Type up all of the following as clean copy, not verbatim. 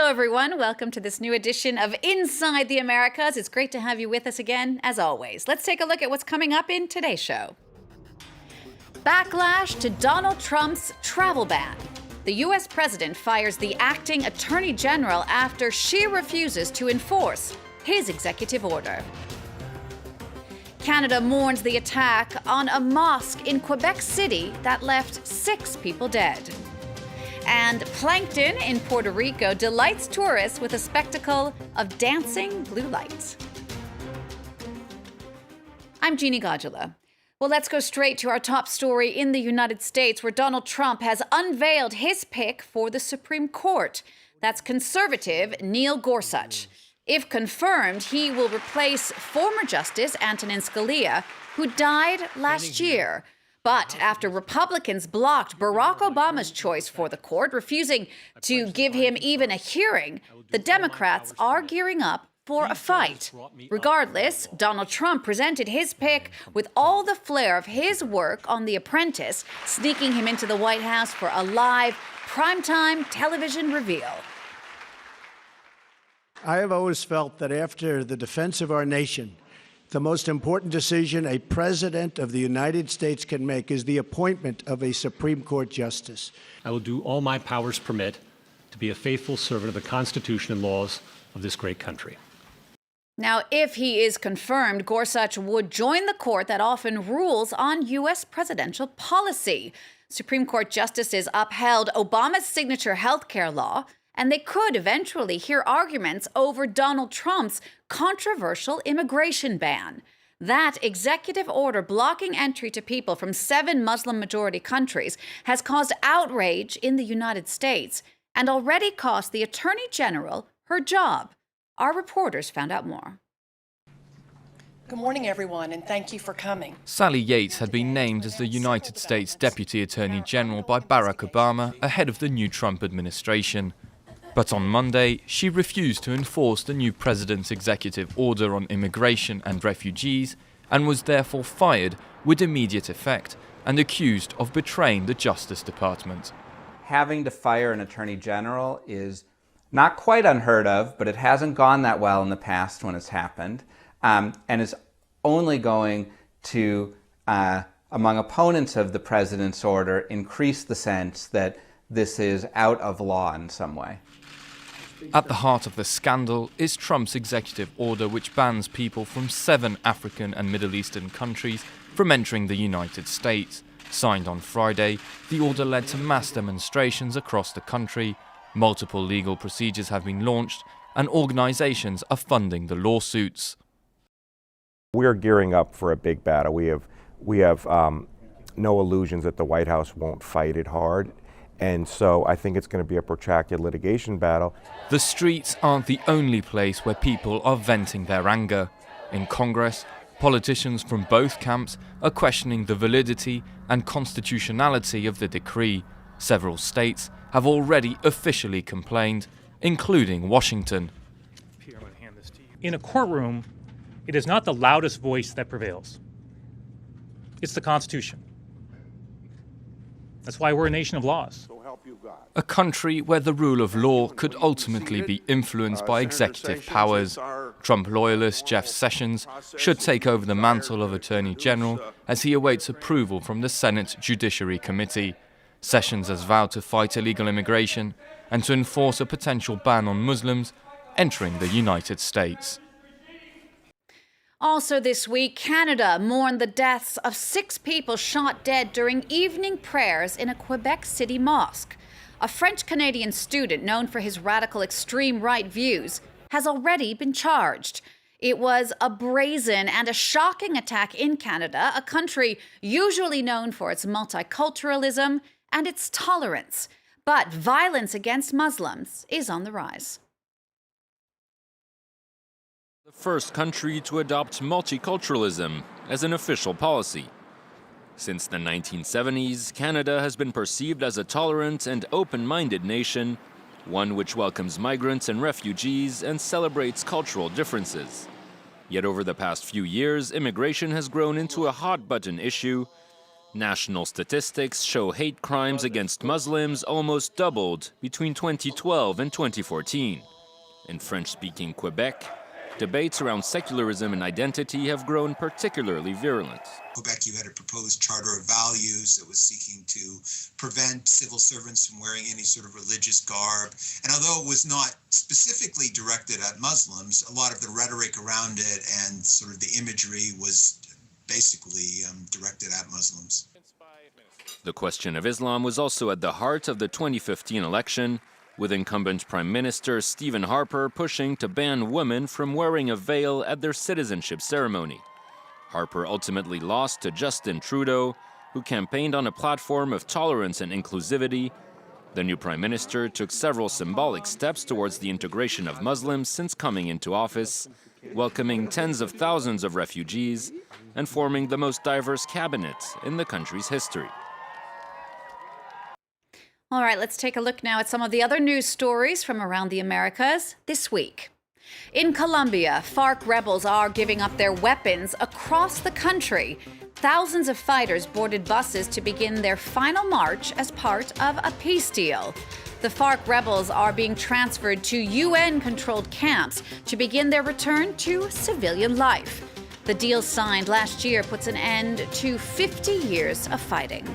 Hello, everyone. Welcome to this new edition of Inside the Americas. It's great to have you with us again, as always. Let's take a look at what's coming up in today's show. Backlash to Donald Trump's travel ban. The U.S. president fires the acting attorney general after she refuses to enforce his executive order. Canada mourns the attack on a mosque in Quebec City that left 6 people dead. And plankton in Puerto Rico delights tourists with a spectacle of dancing blue lights. I'm Jeannie Godula. Well, let's go straight to our top story in the United States, where Donald Trump has unveiled his pick for the Supreme Court. That's conservative Neil Gorsuch. If confirmed, he will replace former Justice Antonin Scalia, who died last year. But after Republicans blocked Barack Obama's choice for the court, refusing to give him even a hearing, the Democrats are gearing up for a fight. Regardless, Donald Trump presented his pick with all the flair of his work on The Apprentice, sneaking him into the White House for a live, primetime television reveal. I have always felt that after the defense of our nation, the most important decision a president of the United States can make is the appointment of a Supreme Court justice. I will do all my powers permit to be a faithful servant of the Constitution and laws of this great country. Now, if he is confirmed, Gorsuch would join the court that often rules on U.S. presidential policy. Supreme Court justices upheld Obama's signature health care law, and they could eventually hear arguments over Donald Trump's controversial immigration ban. That executive order blocking entry to people from 7 Muslim-majority countries has caused outrage in the United States and already cost the Attorney General her job. Our reporters found out more. Good morning, everyone, and thank you for coming. Sally Yates had been named as the United States Deputy Attorney General by Barack Obama ahead of the new Trump administration. But on Monday, she refused to enforce the new president's executive order on immigration and refugees and was therefore fired with immediate effect and accused of betraying the Justice Department. Having to fire an attorney general is not quite unheard of, but it hasn't gone that well in the past when it's happened, and is only going to, among opponents of the president's order, increase the sense that this is out of law in some way. At the heart of the scandal is Trump's executive order, which bans people from 7 African and Middle Eastern countries from entering the United States. Signed on Friday, the order led to mass demonstrations across the country. Multiple legal procedures have been launched, and organizations are funding the lawsuits. We're gearing up for a big battle. We have no illusions that the White House won't fight it hard. And so I think it's going to be a protracted litigation battle. The streets aren't the only place where people are venting their anger. In Congress, politicians from both camps are questioning the validity and constitutionality of the decree. Several states have already officially complained, including Washington. In a courtroom, it is not the loudest voice that prevails. It's the Constitution. That's why we're a nation of laws. A country where the rule of law could ultimately be influenced by executive powers. Trump loyalist Jeff Sessions should take over the mantle of Attorney General as he awaits approval from the Senate Judiciary Committee. Sessions has vowed to fight illegal immigration and to enforce a potential ban on Muslims entering the United States. Also this week, Canada mourned the deaths of 6 people shot dead during evening prayers in a Quebec City Mosque. A French-Canadian student known for his radical extreme right views has already been charged. It was a brazen and a shocking attack in Canada, a country usually known for its multiculturalism and its tolerance. But violence against Muslims is on the rise. The first country to adopt multiculturalism as an official policy. Since the 1970s, Canada has been perceived as a tolerant and open-minded nation, one which welcomes migrants and refugees and celebrates cultural differences. Yet over the past few years, immigration has grown into a hot-button issue, National statistics show hate crimes against Muslims almost doubled between 2012 and 2014. In French-speaking Quebec, debates around secularism and identity have grown particularly virulent. Quebec, you had a proposed charter of values that was seeking to prevent civil servants from wearing any sort of religious garb. And although it was not specifically directed at Muslims, a lot of the rhetoric around it and sort of the imagery was basically directed at Muslims. The question of Islam was also at the heart of the 2015 election, with incumbent Prime Minister Stephen Harper pushing to ban women from wearing a veil at their citizenship ceremony. Harper ultimately lost to Justin Trudeau, who campaigned on a platform of tolerance and inclusivity. The new Prime Minister took several symbolic steps towards the integration of Muslims since coming into office, welcoming tens of thousands of refugees and forming the most diverse cabinet in the country's history. All right, let's take a look now at some of the other news stories from around the Americas this week. In Colombia, FARC rebels are giving up their weapons across the country. Thousands of fighters boarded buses to begin their final march as part of a peace deal. The FARC rebels are being transferred to UN-controlled camps to begin their return to civilian life. The deal signed last year puts an end to 50 years of fighting.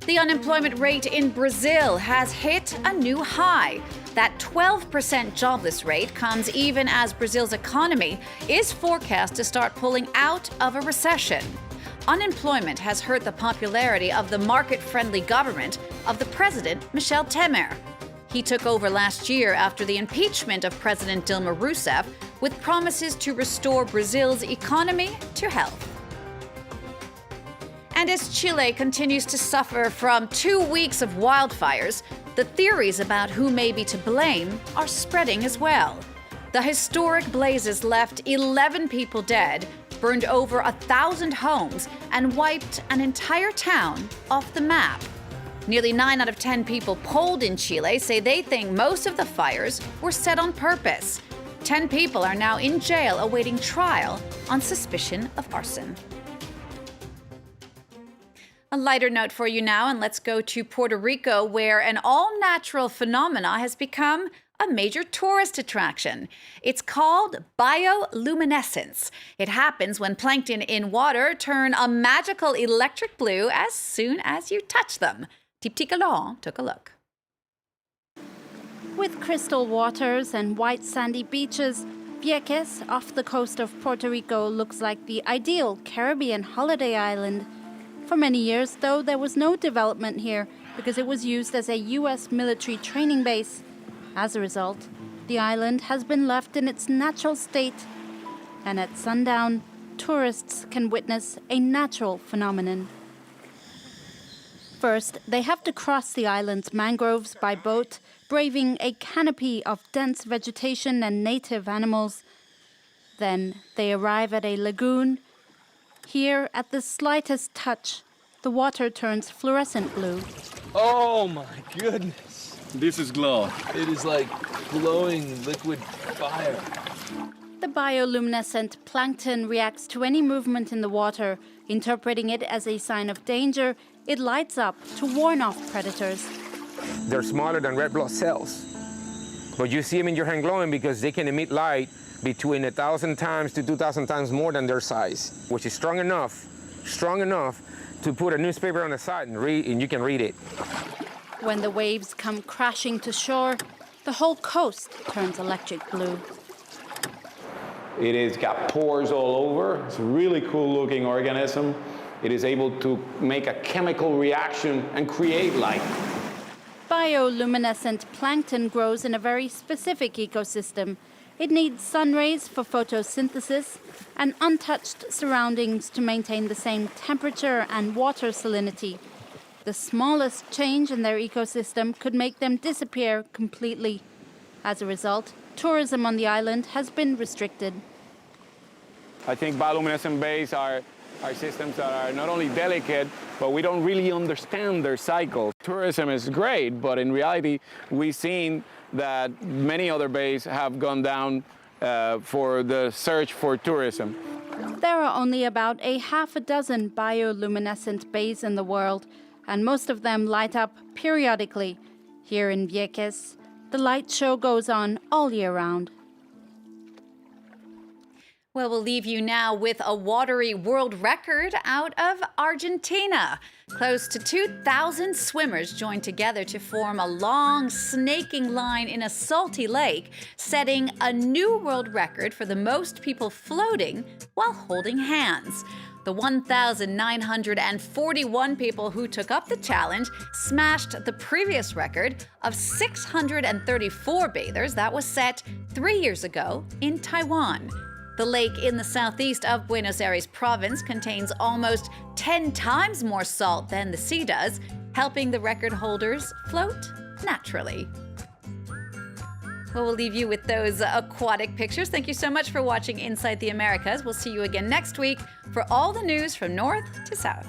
The unemployment rate in Brazil has hit a new high. That 12% jobless rate comes even as Brazil's economy is forecast to start pulling out of a recession. Unemployment has hurt the popularity of the market-friendly government of the president, Michel Temer. He took over last year after the impeachment of President Dilma Rousseff with promises to restore Brazil's economy to health. And as Chile continues to suffer from 2 weeks of wildfires, the theories about who may be to blame are spreading as well. The historic blazes left 11 people dead, burned over 1,000 homes, and wiped an entire town off the map. Nearly 9 out of 10 people polled in Chile say they think most of the fires were set on purpose. 10 people are now in jail awaiting trial on suspicion of arson. A lighter note for you now, and let's go to Puerto Rico, where an all-natural phenomena has become a major tourist attraction. It's called bioluminescence. It happens when plankton in water turn a magical electric blue as soon as you touch them. Dheepthika Laurent took a look. With crystal waters and white sandy beaches, Vieques, off the coast of Puerto Rico, looks like the ideal Caribbean holiday island. For many years, though, there was no development here because it was used as a U.S. military training base. As a result, the island has been left in its natural state, and at sundown, tourists can witness a natural phenomenon. First, they have to cross the island's mangroves by boat, braving a canopy of dense vegetation and native animals. Then they arrive at a lagoon. Here, at the slightest touch, the water turns fluorescent blue. Oh my goodness! This is glow. It is like glowing liquid fire. The bioluminescent plankton reacts to any movement in the water. Interpreting it as a sign of danger, it lights up to warn off predators. They're smaller than red blood cells, but you see them in your hand glowing because they can emit light between 1,000 times to 2,000 times more than their size, which is strong enough to put a newspaper on the side and read, and you can read it. When the waves come crashing to shore, the whole coast turns electric blue. It has got pores all over. It's a really cool looking organism. It is able to make a chemical reaction and create light. Bioluminescent plankton grows in a very specific ecosystem. It needs sun rays for photosynthesis and untouched surroundings to maintain the same temperature and water salinity. The smallest change in their ecosystem could make them disappear completely. As a result, tourism on the island has been restricted. I think bioluminescent bays are systems that are not only delicate, but we don't really understand their cycle. Tourism is great, but in reality, we've seen that many other bays have gone down for the search for tourism. There are only about a half a dozen bioluminescent bays in the world, and most of them light up periodically. Here in Vieques, the light show goes on all year round. Well, we'll leave you now with a watery world record out of Argentina. Close to 2,000 swimmers joined together to form a long, snaking line in a salty lake, setting a new world record for the most people floating while holding hands. The 1,941 people who took up the challenge smashed the previous record of 634 bathers that was set 3 years ago in Taiwan. The lake in the southeast of Buenos Aires province contains almost 10 times more salt than the sea does, helping the record holders float naturally. Well, we'll leave you with those aquatic pictures. Thank you so much for watching Inside the Americas. We'll see you again next week for all the news from north to south.